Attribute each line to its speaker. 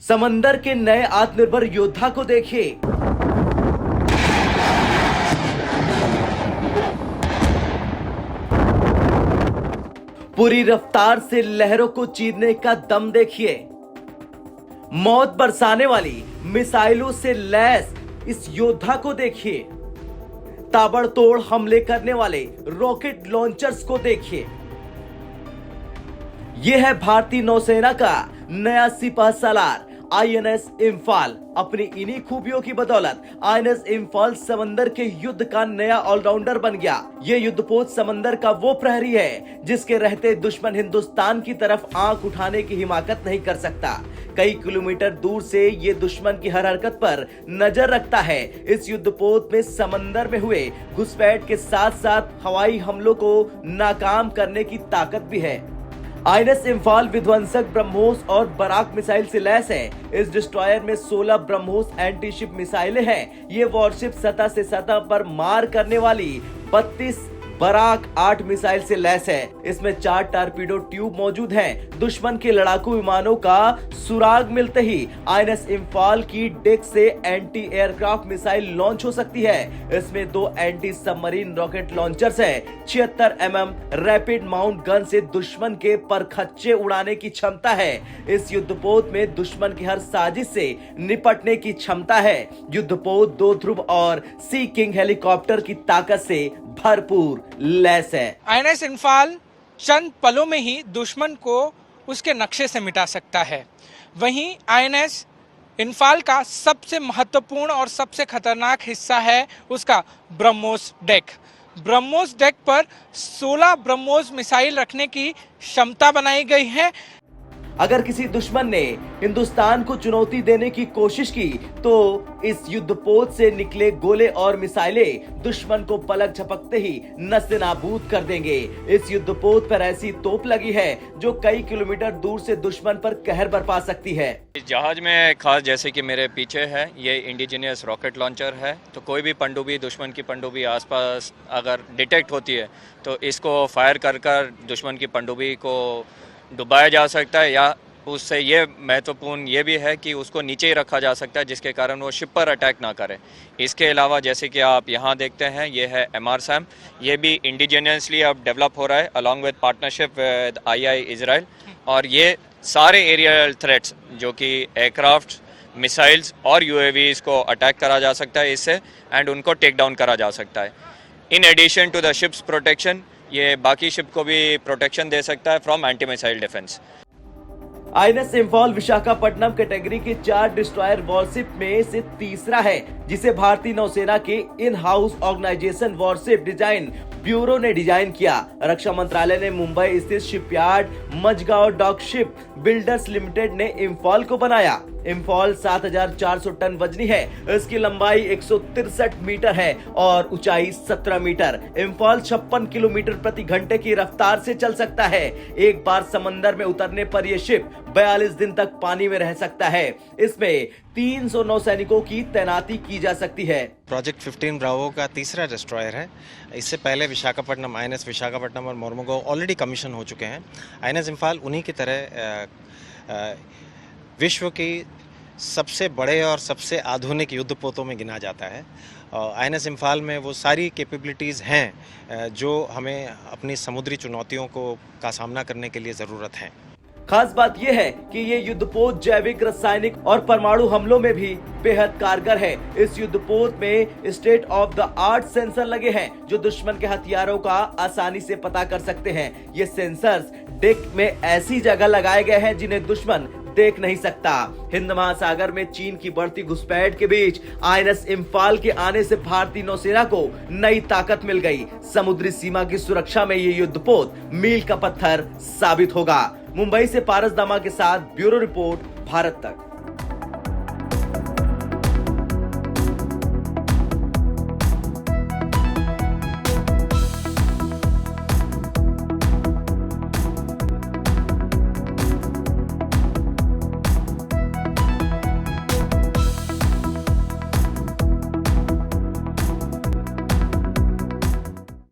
Speaker 1: समंदर के नए आत्मनिर्भर योद्धा को देखिए। पूरी रफ्तार से लहरों को चीरने का दम देखिए। मौत बरसाने वाली मिसाइलों से लैस इस योद्धा को देखिए। ताबड़तोड़ हमले करने वाले रॉकेट लॉन्चर्स को देखिए। यह है भारतीय नौसेना का नया सिपह सालार आईएनएस इम्फाल। अपनी इन्हीं खूबियों की बदौलत आईएनएस इम्फाल समंदर के युद्ध का नया ऑलराउंडर बन गया। ये युद्धपोत समंदर का वो प्रहरी है जिसके रहते दुश्मन हिंदुस्तान की तरफ आंख उठाने की हिमाकत नहीं कर सकता। कई किलोमीटर दूर से ये दुश्मन की हर हरकत पर नजर रखता है। इस युद्धपोत में समंदर में हुए घुसपैठ के साथ साथ हवाई हमलों को नाकाम करने की ताकत भी है। आईएनएस इम्फाल विध्वंसक ब्रह्मोस और बराक मिसाइल से लैस है। इस डिस्ट्रॉयर में 16 ब्रह्मोस एंटी शिप मिसाइलें हैं। ये वॉरशिप सतह से सतह पर मार करने वाली 32 बराक 8 मिसाइल से लैस है। इसमें 4 टारपीडो ट्यूब मौजूद हैं। दुश्मन के लड़ाकू विमानों का सुराग मिलते ही आईएनएस इम्फाल की डेक से एंटी एयरक्राफ्ट मिसाइल लॉन्च हो सकती है। इसमें 2 एंटी सबमरीन रॉकेट लॉन्चर्स हैं। 76 mm रैपिड माउंट गन से दुश्मन के परखच्चे उड़ाने की क्षमता है। इस युद्धपोत में दुश्मन की हर साजिश से निपटने की क्षमता है। युद्धपोत 2 ध्रुव और सी किंग हेलीकॉप्टर की ताकत से भरपूर लैस है।
Speaker 2: आईएनएस इम्फाल चंद पलों में ही दुश्मन को उसके नक्शे से मिटा सकता है। वहीं आईएनएस इम्फाल का सबसे महत्वपूर्ण और सबसे खतरनाक हिस्सा है उसका ब्रह्मोस डेक। ब्रह्मोस डेक पर 16 ब्रह्मोस मिसाइल रखने की क्षमता बनाई गई है।
Speaker 1: अगर किसी दुश्मन ने हिंदुस्तान को चुनौती देने की कोशिश की तो इस युद्धपोत से निकले गोले और मिसाइलें दुश्मन को पलक झपकते ही नस्ते नाबूद कर देंगे। इस युद्धपोत पर ऐसी तोप लगी है जो कई किलोमीटर दूर से दुश्मन पर कहर बरपा सकती है।
Speaker 3: इस जहाज में खास जैसे कि मेरे पीछे है, ये इंडिजिनियस रॉकेट लॉन्चर है। तो कोई भी पनडुब्बी, दुश्मन की पनडुब्बी आसपास अगर डिटेक्ट होती है तो इसको फायर कर कर दुश्मन की पनडुब्बी को डुबाया जा सकता है, या उससे ये महत्वपूर्ण ये भी है कि उसको नीचे ही रखा जा सकता है जिसके कारण वो शिप पर अटैक ना करे। इसके अलावा जैसे कि आप यहाँ देखते हैं, ये है MRSAM। ये भी इंडिजिनियसली अब डेवलप हो रहा है along with partnership with II Israel. और ये सारे एरियल थ्रेट्स जो कि एयरक्राफ्ट, मिसाइल्स और UAVs को अटैक करा जा सकता है इससे, एंड उनको टेक डाउन करा जा सकता है। In addition to the ship's protection, ये बाकी शिप को भी प्रोटेक्शन दे सकता है from anti missile defence.
Speaker 1: INS Imphal Visakhapatnam category के 4 डिस्ट्रॉयर वॉरशिप में से तीसरा है जिसे भारतीय नौसेना के in house organisation warship design bureau ने डिजाइन किया। रक्षा मंत्रालय ने मुंबई स्थित shipyard Mazagon dock ship builders limited ने इम्फाल को बनाया। इम्फाल 7400 टन वजनी है। इसकी लंबाई 163 मीटर है और ऊंचाई 17 मीटर। इम्फाल 56 किलोमीटर प्रति घंटे की रफ्तार से चल सकता है। एक बार समंदर में उतरने पर यह शिप 42 दिन तक पानी में रह सकता है। इसमें 300 नौसैनिकों की तैनाती की जा सकती है।
Speaker 4: प्रोजेक्ट 15 ब्रावो का तीसरा डिस्ट्रॉयर है। इससे पहले विशाखापट्टनम, आईएनएस विशाखापट्टनम और मोरमुगांव ऑलरेडी कमीशन हो चुके हैं। आईएनएस इम्फाल उन्हीं की तरह विश्व की सबसे बड़े और सबसे आधुनिक युद्धपोतों में गिना जाता है। आईएनएस इम्फाल में वो सारी कैपेबिलिटीज़ हैं जो हमें अपनी समुद्री चुनौतियों का सामना करने के लिए ज़रूरत है।
Speaker 1: खास बात यह है कि ये युद्धपोत जैविक, रासायनिक और परमाणु हमलों में भी बेहद कारगर है। इस युद्धपोत में state of the art sensor लगे हैं जो दुश्मन के हथियारों का आसानी से पता कर सकते हैं। ये सेंसर्स डेक में ऐसी जगह लगाए गए हैं जिन्हें दुश्मन देख नहीं सकता। हिंद महासागर में चीन की बढ़ती घुसपैठ के बीच आईएनएस इम्फाल के आने से भारतीय नौसेना को नई ताकत मिल गई। समुद्री सीमा की सुरक्षा में ये युद्धपोत मील का पत्थर साबित होगा। मुंबई से पारस दामा के साथ ब्यूरो रिपोर्ट, भारत तक।